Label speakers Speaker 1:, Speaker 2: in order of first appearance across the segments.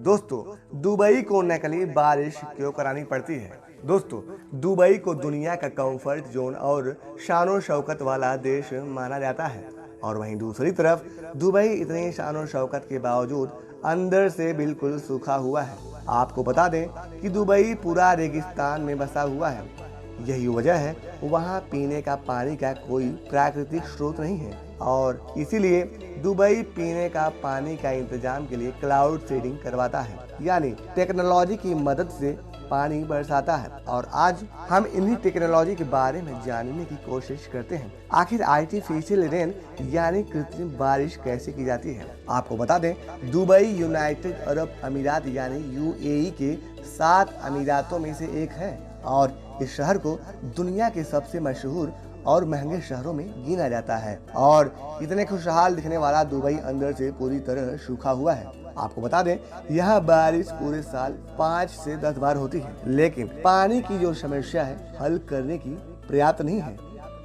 Speaker 1: दोस्तों, दुबई को नकली बारिश क्यों करानी पड़ती है? दोस्तों, दुबई को दुनिया का कंफर्ट जोन और शान शौकत वाला देश माना जाता है और वहीं दूसरी तरफ दुबई इतनी शान शौकत के बावजूद अंदर से बिल्कुल सूखा हुआ है। आपको बता दें कि दुबई पूरा रेगिस्तान में बसा हुआ है। यही वजह है वहाँ पीने का पानी का कोई प्राकृतिक स्रोत नहीं है और इसीलिए दुबई पीने का पानी का इंतजाम के लिए क्लाउड सीडिंग करवाता है, यानी टेक्नोलॉजी की मदद से पानी बरसाता है। और आज हम इन्हीं टेक्नोलॉजी के बारे में जानने की कोशिश करते हैं। आखिर आर्टिफिशियल रेन यानी कृत्रिम बारिश कैसे की जाती है? आपको बता दें, दुबई यूनाइटेड अरब अमीरात यानी यूएई के 7 अमीरातों में से एक है और इस शहर को दुनिया के सबसे मशहूर और महंगे शहरों में गिना जाता है। और इतने खुशहाल दिखने वाला दुबई अंदर से पूरी तरह सूखा हुआ है। आपको बता दें, यहाँ बारिश पूरे साल 5 से 10 बार होती है, लेकिन पानी की जो समस्या है हल करने की पर्याप्त नहीं है।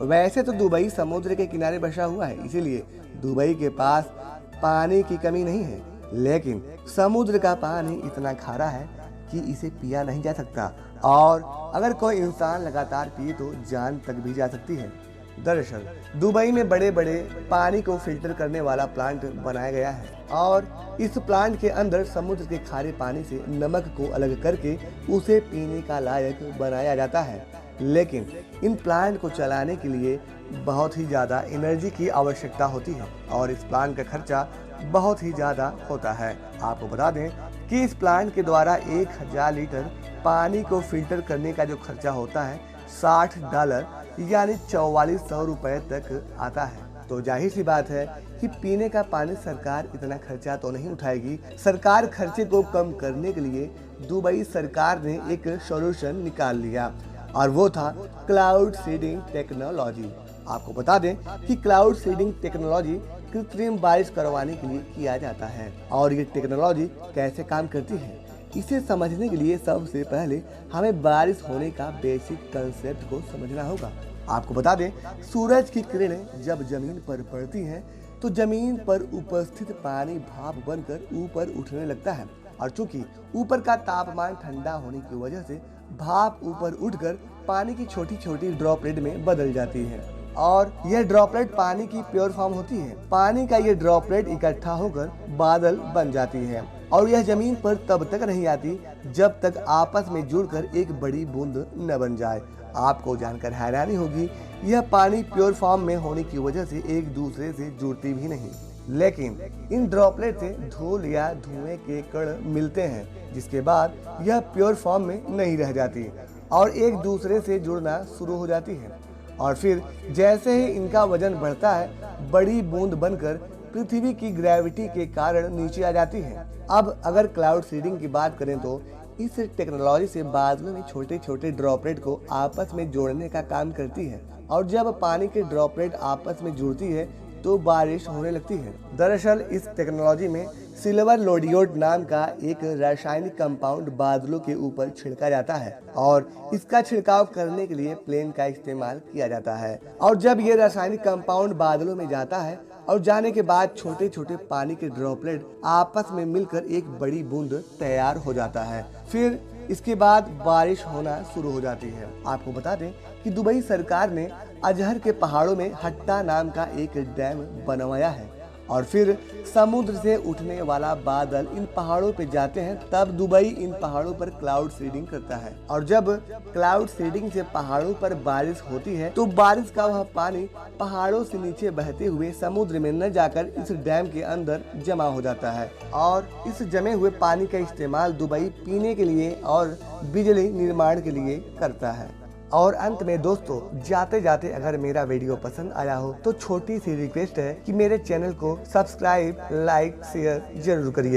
Speaker 1: वैसे तो दुबई समुद्र के किनारे बसा हुआ है, इसीलिए दुबई के पास पानी की कमी नहीं है, लेकिन समुद्र का पानी इतना खारा है कि इसे पिया नहीं जा सकता और अगर कोई इंसान लगातार पिए तो जान तक भी जा सकती है। दरअसल दुबई में बड़े बड़े पानी को फिल्टर करने वाला प्लांट बनाया गया है और इस प्लांट के अंदर समुद्र के खारे पानी से नमक को अलग करके उसे पीने का लायक बनाया जाता है। लेकिन इन प्लांट को चलाने के लिए बहुत ही ज़्यादा एनर्जी की आवश्यकता होती है और इस प्लांट का खर्चा बहुत ही ज़्यादा होता है। आपको बता दें कि इस प्लांट के द्वारा 1000 लीटर पानी को फिल्टर करने का जो खर्चा होता है $60 यानी 4400 रुपए तक आता है। तो जाहिर सी बात है कि पीने का पानी सरकार इतना खर्चा तो नहीं उठाएगी। सरकार खर्चे को कम करने के लिए दुबई सरकार ने एक सॉल्यूशन निकाल लिया और वो था क्लाउड सीडिंग टेक्नोलॉजी। आपको बता दें कि क्लाउड सीडिंग टेक्नोलॉजी कृत्रिम बारिश करवाने के लिए किया जाता है और ये टेक्नोलॉजी कैसे काम करती है, इसे समझने के लिए सबसे पहले हमें बारिश होने का बेसिक कंसेप्ट को समझना होगा। आपको बता दें, सूरज की किरणें जब जमीन पर पड़ती हैं तो जमीन पर उपस्थित पानी भाप बनकर ऊपर उठने लगता है और चूंकि ऊपर का तापमान ठंडा होने की वजह से भाप ऊपर उठकर पानी की छोटी छोटी ड्रॉपलेट में बदल जाती है और यह ड्रॉपलेट पानी की प्योर फॉर्म होती है। पानी का ये ड्रॉपलेट इकट्ठा होकर बादल बन जाती है और यह जमीन पर तब तक नहीं आती जब तक आपस में जुड़कर एक बड़ी बूंद न बन जाए। आपको जानकर हैरानी होगी, यह पानी प्योर फॉर्म में होने की वजह से एक दूसरे से जुड़ती भी नहीं, लेकिन इन ड्रॉपलेट से धूल या धुएं के कण मिलते हैं, जिसके बाद यह प्योर फॉर्म में नहीं रह जाती और एक दूसरे से जुड़ना शुरू हो जाती है और फिर जैसे ही इनका वजन बढ़ता है बड़ी बूंद बनकर पृथ्वी की ग्रेविटी के कारण नीचे आ जाती है। अब अगर क्लाउड सीडिंग की बात करें तो इस टेक्नोलॉजी से बादलों में छोटे छोटे ड्रॉपलेट को आपस में जोड़ने का काम करती है और जब पानी के ड्रॉपलेट आपस में जुड़ती है तो बारिश होने लगती है। दरअसल इस टेक्नोलॉजी में सिल्वर लोडियोड नाम का एक रासायनिक कंपाउंड बादलों के ऊपर छिड़का जाता है और इसका छिड़काव करने के लिए प्लेन का इस्तेमाल किया जाता है और जब ये रासायनिक कंपाउंड बादलों में जाता है और जाने के बाद छोटे छोटे पानी के ड्रॉपलेट आपस में मिलकर एक बड़ी बूंद तैयार हो जाता है। फिर इसके बाद बारिश होना शुरू हो जाती है। आपको बता दें कि दुबई सरकार ने अजहर के पहाड़ों में हट्टा नाम का एक डैम बनवाया है और फिर समुद्र से उठने वाला बादल इन पहाड़ों पे जाते हैं, तब दुबई इन पहाड़ों पर क्लाउड सीडिंग करता है और जब क्लाउड सीडिंग से पहाड़ों पर बारिश होती है तो बारिश का वह पानी पहाड़ों से नीचे बहते हुए समुद्र में न जाकर इस डैम के अंदर जमा हो जाता है और इस जमे हुए पानी का इस्तेमाल दुबई पीने के लिए और बिजली निर्माण के लिए करता है। और अंत में दोस्तों, जाते जाते अगर मेरा वीडियो पसंद आया हो तो छोटी सी रिक्वेस्ट है कि मेरे चैनल को सब्सक्राइब, लाइक, शेयर जरूर करिए।